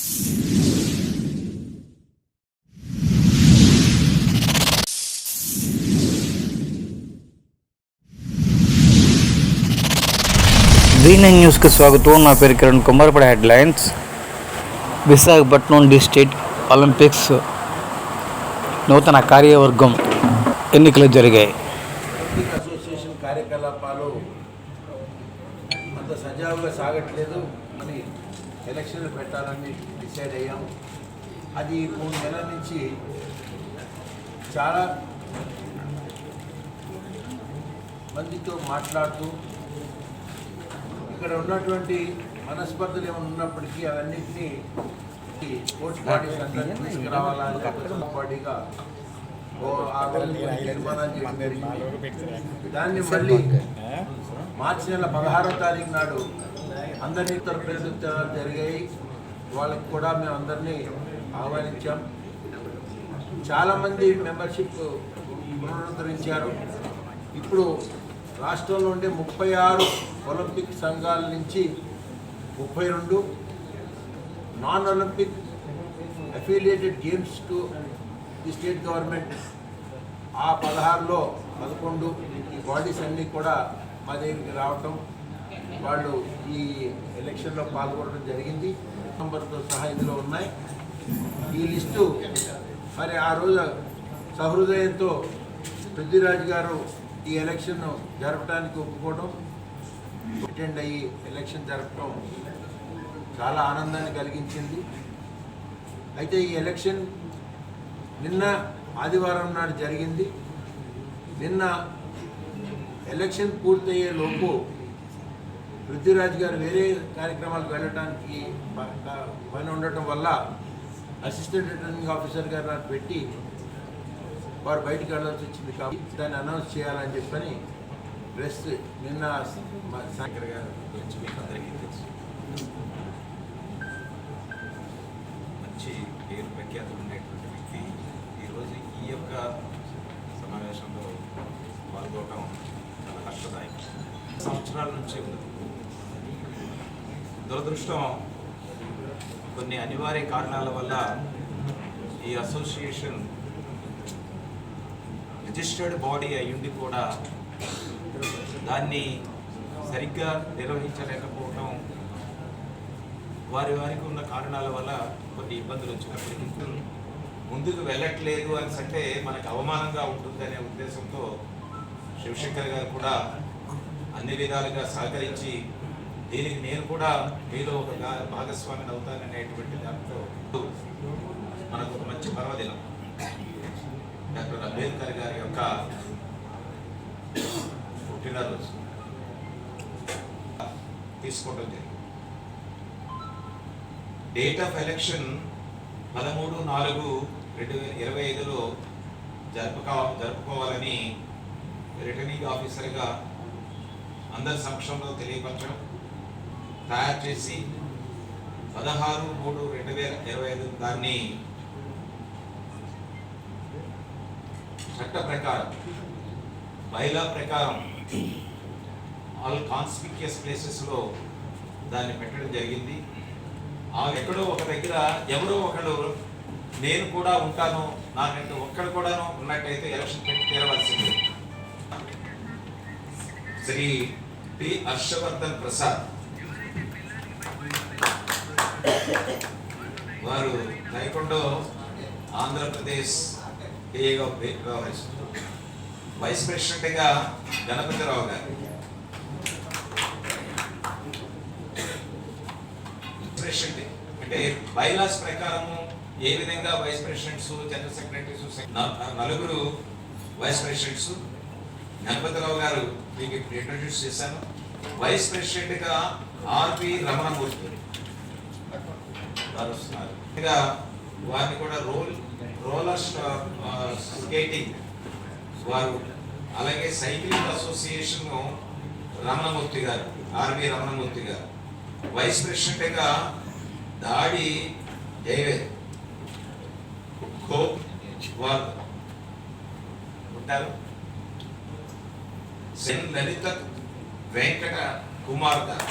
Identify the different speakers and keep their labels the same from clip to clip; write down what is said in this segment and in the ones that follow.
Speaker 1: V9 న్యూస్కి స్వాగతం. నా పేరు కిరణ్ కుమార్. ఇప్పుడు హెడ్లైన్స్. విశాఖపట్నం డిస్ట్రిక్ట్ ఒలింపిక్స్ నూతన కార్యవర్గం ఎన్నికలు జరిగాయి.
Speaker 2: అసోసియేషన్ కార్యకలాపాలు అంత సజావుగా సాగట్లేదు అని ఎలక్షన్లు పెట్టాలని డిసైడ్ అయ్యాం. అది 3 నెలల నుంచి చాలా మందితో మాట్లాడుతూ ఇక్కడ ఉన్నటువంటి మనస్పర్ధలు ఏమైనా ఉన్నప్పటికీ అవన్నింటినీ స్పోర్ట్స్ బాడీస్ అందరినీ తీసుకురావాలని బాడీగా తీర్మానం చేయడం జరిగింది. దాన్ని మళ్ళీ మార్చి నెల 16వ తారీఖు నాడు అందరినీ ఇతర ప్రయత్నాలు జరిగాయి. వాళ్ళకి కూడా మేము అందరినీ ఆహ్వానించాం. చాలామంది మెంబర్షిప్ పునరుద్ధరించారు. ఇప్పుడు రాష్ట్రంలో ఉండే 36 ఒలింపిక్ సంఘాల నుంచి 32 non Olympic affiliated games to the state government ఆ 16లో 11 ఈ బాడీస్ అన్నీ కూడా మా దగ్గరికి రావటం, వాళ్ళు ఈ ఎలక్షన్లో పాల్గొనడం జరిగింది. నంబర్తో సహా ఇందులో ఉన్నాయి. ఈ లిస్టు మరి ఆ రోజు సహృదయంతో పృథ్వీరాజ్ గారు ఈ ఎలక్షన్ జరపడానికి ఒప్పుకోవడం, అటెండ్ అయ్యి ఎలక్షన్ జరపడం చాలా ఆనందాన్ని కలిగించింది. అయితే ఈ ఎలక్షన్ నిన్న ఆదివారం నాడు జరిగింది. నిన్న ఎలక్షన్ పూర్తయ్యే లోపు పృథ్వీరాజ్ గారు వేరే కార్యక్రమాలకు వెళ్ళడానికి పని ఉండటం వల్ల అసిస్టెంట్ రిటర్నింగ్ ఆఫీసర్ గారు నాకు పెట్టి వారు బయటకు వెళ్ళాల్సి వచ్చింది. కాబట్టి దాన్ని అనౌన్స్ చేయాలని చెప్పని ప్రెస్ నిన్న శంకర్ గారు గురించి మీకు అందరికీ తెలుసు.
Speaker 3: మంచి పేరు ప్రఖ్యాతులు ఉండేటువంటి వ్యక్తి ఈరోజు ఈ యొక్క సమావేశంలో పాల్గొనడం చాలా కష్టదాయకం. సంవత్సరాల నుంచి ఉంది. దురదృష్టం కొన్ని అనివార్య కారణాల వల్ల ఈ అసోసియేషన్ రిజిస్టర్డ్ బాడీ అయ్యుండి కూడా దాన్ని సరిగ్గా నిర్వహించలేకపోవడం, వారికి ఉన్న కారణాల వల్ల కొన్ని ఇబ్బందులు వచ్చినప్పటికీ ముందుకు వెళ్ళట్లేదు అని అంటే మనకు అవమానంగా ఉంటుందనే ఉద్దేశంతో శివశంకర్ గారు కూడా అన్ని విధాలుగా సహకరించి దీనికి నేను కూడా మీలో ఒక భాగస్వామిని అవుతాననేటువంటి దాంతో మనకు ఒక మంచి పర్వదినం డాక్టర్ అంబేద్కర్ గారి యొక్క పుట్టినరోజు తీసుకోవడం జరిగింది. డేట్ ఆఫ్ ఎలక్షన్ 13/4/2025లో జరుపుకోవాలని రిటర్నింగ్ ఆఫీసర్గా అందరి సమక్షంలో తెలియపరచడం, తయారు చేసి 16/3/2025 దాన్ని చట్ట ప్రకారం బైలా ప్రకారం ఆల్ కాన్స్పిక్యూస్ ప్లేసెస్లో దాన్ని పెట్టడం జరిగింది. ఎక్కడో ఒక దగ్గర ఎవరో ఒకళ్ళు నేను కూడా ఉంటాను, నాకంటూ ఒక్కడు కూడాను ఉన్నట్టయితే ఎలక్షన్ పెట్టి తీరవలసింది. శ్రీ పి హర్షవర్ధన్ ప్రసాద్ వారు నైకొండో ఆంధ్రప్రదేశ్ ఏగా వ్యవహరిస్తున్నారు. వైస్ ప్రెసిడెంట్గా గణపతిరావు గారు, ప్రెసిడెంట్ అంటే బైలాస్ ప్రకారము ఏ విధంగా vice presidents, general secretaries 4 vice presidents. Ganapatirao గారు మీకు ఇంట్రడ్యూస్ చేశాను. వైస్ ప్రెసిడెంట్గా ఆర్పి రమణమూర్తి వారు వస్తున్నారు. ఇంకా వారిని కూడా రోలర్ స్కేటింగ్ వారు, అలాగే సైక్లింగ్ అసోసియేషన్ రమణమూర్తి గారు, ఆర్వి రమణమూర్తి గారు. వైస్ ప్రెసిడెంట్గా దాడి జయవేద్ వారు ఉంటారు. సెన్ లలిత వెంకట కుమార్ గారు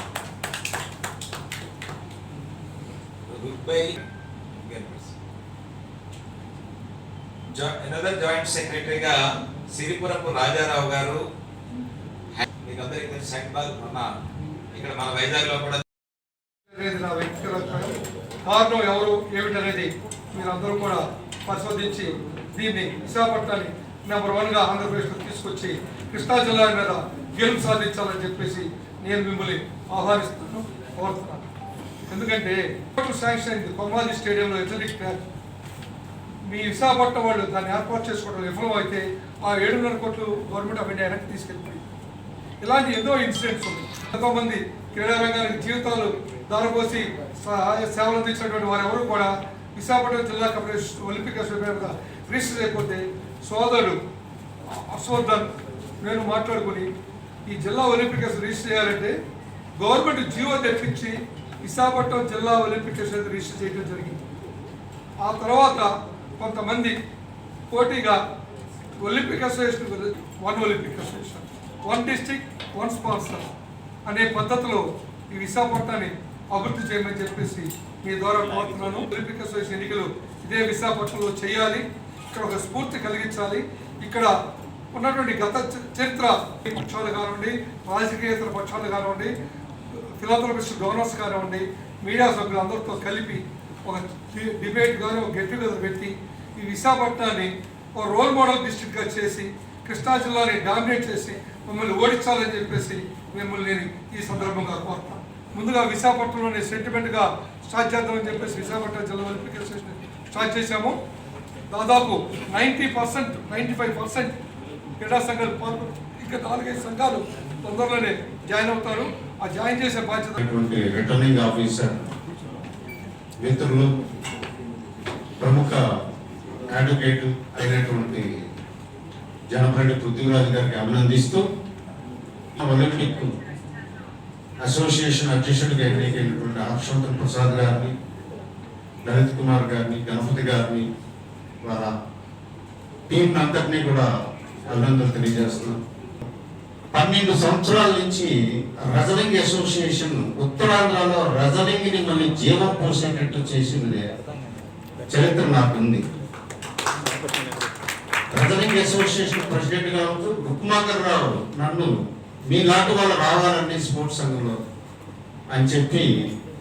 Speaker 3: by అనదర్ జాయింట్ సెక్రటరీగా సిరిపురపు రాజారావు గారు. మీకు అందరికీ తెలిసి సైన్బాగ్ ఇక్కడ మన వైజాగ్లో కూడా
Speaker 4: నా వ్యక్తిగత కారణం ఎవరు ఏమిటనేది మీరందరూ కూడా పరిశోధించి దీన్ని విశాఖపట్నాన్ని నెంబర్ 1గా ఆంధ్రప్రదేశ్లో తీసుకొచ్చి కృష్ణా జిల్లా మీద గెలుపు సాధించాలని చెప్పేసి నేను మిమ్మల్ని ఆహ్వానిస్తున్నాను, కోరుతున్నాను. ఎందుకంటే శాంక్షన్ అయింది కొమ్మాది స్టేడియంలో ఎథ్లెటిక్ ట్రాక్. మీ విశాఖపట్నం వాళ్ళు దాన్ని ఏర్పాటు చేసుకోవడం విఫలం అయితే ఆ 7.5 కోట్లు గవర్నమెంట్ ఆఫ్ ఇండియా వెనక్కి తీసుకెళ్ళిపోయింది. ఇలాంటి ఎన్నో ఇన్సిడెంట్స్ ఉన్నాయి. ఎంతోమంది క్రీడా రంగానికి జీవితాలు దారపోసి సేవలు అందించినటువంటి వారెవరు కూడా విశాఖపట్నం జిల్లా కమిటీ ఒలింపిక్ అసోసియేషన్ రిజిస్టర్ అయిపోతే సోదరుడు హర్షవర్ధన్ నేను మాట్లాడుకుని ఈ జిల్లా ఒలింపిక్ రిజిస్టర్ చేయాలంటే గవర్నమెంట్ జీవో తెప్పించి విశాఖపట్నం జిల్లా ఒలింపిక్ అసోసియేషన్ రిజిస్టర్ చేయడం జరిగింది. ఆ తర్వాత కొంతమంది పోటీగా Olympic association 1 Olympic association 1 district 1 sponsor అనే పద్ధతిలో ఈ విశాఖపట్నాన్ని అభివృద్ధి చేయమని చెప్పేసి మీ ద్వారా కోరుతున్నాను. ఒలింపిక్ అసోసియేషన్ ఎన్నికలు ఇదే విశాఖపట్నంలో చేయాలి. ఇక్కడ ఒక స్ఫూర్తి కలిగించాలి. ఇక్కడ ఉన్నటువంటి గత చరిత్ర పక్షాలు కానివ్వండి, రాజకీయేతర పక్షాలు కానివ్వండి, ఫిలాంథ్రపిస్ట్ డోనర్స్ కానివ్వండి, మీడియా సభ్యులు అందరితో కలిపి ఒక డిబేట్ కానీ ఒక గెట్ టుగెదర్ పెట్టి ఈ విశాఖపట్నాన్ని ఒక రోల్ మోడల్ డిస్ట్రిక్ట్గా చేసి కృష్ణా జిల్లాని డామినేట్ చేసి మిమ్మల్ని ఓడించాలని చెప్పేసి మిమ్మల్ని నేను ఈ సందర్భంగా కోరుతాను. ముందుగా విశాఖపట్నంలోని సెంటిమెంట్గా స్టార్ట్ చేద్దామని చెప్పేసి విశాఖపట్నం జిల్లా ఒలింపిక్ అసోసియేషన్ స్టార్ట్ చేశాము. దాదాపు 90% 95% క్రీడా సంఘాలు పాల్గొని ఇంకా 4-5 సంఘాలు తొందరలోనే జాయిన్ అవుతారు. ఆ జాయిన్ చేసే బాధ్యత
Speaker 5: రిటర్నింగ్ ఆఫీసర్ మిత్రులు ప్రముఖ అడ్వకేట్ అయినటువంటి జనపరెడ్డి పృథ్వీరాజు గారికి అభినందిస్తూ ఒలింపిక్ అసోసియేషన్ అధ్యక్షుడిగా ఎన్నికైనటువంటి హర్షవర్ధన్ ప్రసాద్ గారిని, లలిత్ కుమార్ గారిని, గణపతి గారిని, వారి టీం అంతటినీ కూడా అభినందనలు తెలియజేస్తున్నాం. 12 సంవత్సరాల నుంచి రెజ్లింగ్ అసోసియేషన్ ఉత్తరాంధ్రలో రెజ్లింగ్ని మళ్ళీ జీవం పోసేటట్టు చేసింది చరిత్ర నాకుంది. రెజ్లింగ్ అసోసియేషన్ ప్రెసిడెంట్గా ఉంటూ రుక్మాకర్ రావు నన్ను మీలాంటి వాళ్ళు రావాలండి స్పోర్ట్స్ సంఘంలో అని చెప్పి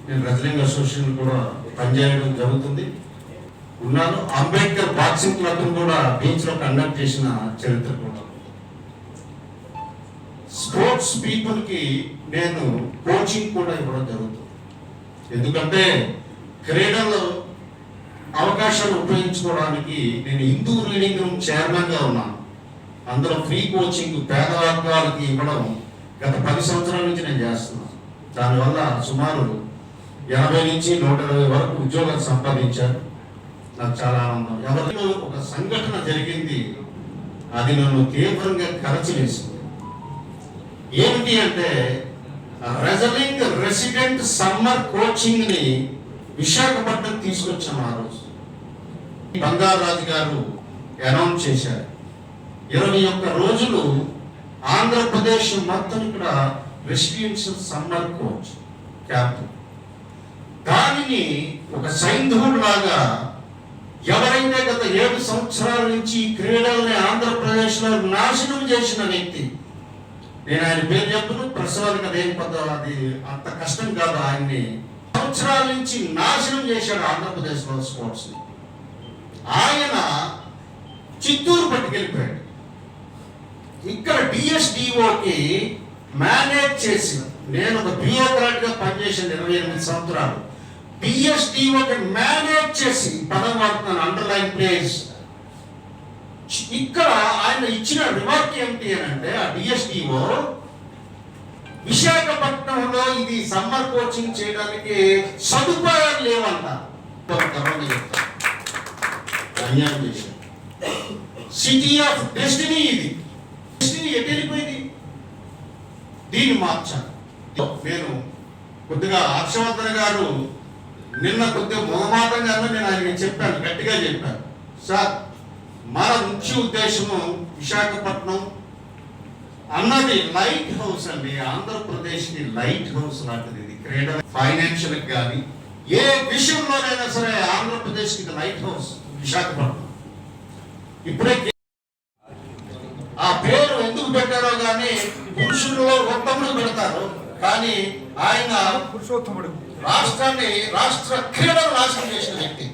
Speaker 5: నేను రెజ్లింగ్ అసోసియేషన్ కూడా పనిచేయడం జరుగుతుంది ఉన్నాను. అంబేద్కర్ బాక్సింగ్ క్లబ్ కూడా బీచ్లో కండక్ట్ చేసిన చరిత్ర కూడా. స్పోర్ట్స్ పీపుల్కి నేను కోచింగ్ కూడా ఇవ్వడం జరుగుతుంది. ఎందుకంటే క్రీడలో అవకాశాలు ఉపయోగించుకోవడానికి నేను హిందూ రీడింగ్ రూమ్ చైర్మన్గా ఉన్నాను. అందులో ఫ్రీ కోచింగ్ పేద వర్గాలకి ఇవ్వడం గత 10 సంవత్సరాల నుంచి నేను చేస్తున్నాను. దానివల్ల సుమారు 80 నుంచి 120 వరకు ఉద్యోగాలు సంపాదించారు. నాకు చాలా ఆనందం. ఎవరిలో ఒక సంఘటన జరిగింది, అది నన్ను తీవ్రంగా కరచివేసింది. ఏమిటి అంటే రెజ్లింగ్ రెసిడెంట్ సమ్మర్ కోచింగ్ ని విశాఖపట్నం తీసుకొచ్చాము. ఆ రోజు బంగారాజు గారు అనౌన్స్ చేశారు. 21 రోజులు ఆంధ్రప్రదేశ్ మొత్తం ఇక్కడ రెసిడెన్షియల్ సమ్మర్ కోచ్ క్యాంప్. దానిని ఒక సైంధవుడు లాగా ఎవరైతే గత 7 సంవత్సరాల నుంచి క్రీడల్ని ఆంధ్రప్రదేశ్లో నాశనం చేసిన వ్యక్తి, నేను ఆయన పేరు చెప్తున్నాను, ప్రసాద్ కదా, ఏం పెద్ద అది అంత కష్టం కాదు. ఆయన్ని సంవత్సరాల నుంచి నాశనం చేశాడు ఆంధ్రప్రదేశ్లో స్పోర్ట్స్ ని. ఆయన చిత్తూరు పట్టుకెళ్ళిపోయాడు. ఇక్కడ డిఎస్డిఓకి మేనేజ్ చేసి, నేను ఒక బ్యూరోక్రాట్ గా పనిచేసాను 28 సంవత్సరాలు. బిఎస్డిఓకి మేనేజ్ చేసి పదం వాడుతున్నాను, అండర్లైన్ ప్లేస్. ఇక్కడ ఆయన ఇచ్చిన రిమార్క్ ఏమిటి అని అంటే, ఆ డిఎస్డిఓ విశాఖపట్నంలో ఇది సమ్మర్ కోచింగ్ చేయడానికి సదుపాయాలు లేవంట. అన్యాయం చేశారు. సిటీ ఆఫ్ డెస్టినీ, ఇది డెస్టినీ ఎటు వెళ్ళిపోయింది, దీన్ని మార్చాలి. నేను కొద్దిగా హర్షవర్ధన్ గారు నిన్న కొద్దిగా మొహమాటంగానే నేను ఆయనకి చెప్పాను, గట్టిగా చెప్పాను, సార్ మన ముఖ్య ఉద్దేశము విశాఖపట్నం అన్నది లైట్ హౌస్ అండి, ఆంధ్రప్రదేశ్కి లైట్ హౌస్ లాంటిది. ఇది క్రీడ ఫైనాన్షియల్ కానీ ఏ విషయంలోనైనా సరే ఆంధ్రప్రదేశ్కి ఇది లైట్ హౌస్ విశాఖపట్నం. ఇప్పుడే ఆ పేరు ఎందుకు పెట్టారో కానీ పురుషుల్లో ఉత్తముడు పెడతారు, కానీ ఆయన
Speaker 4: పురుషోత్తముడు
Speaker 5: రాష్ట్ర క్రీడలు నాశనం చేసిన వ్యక్తి.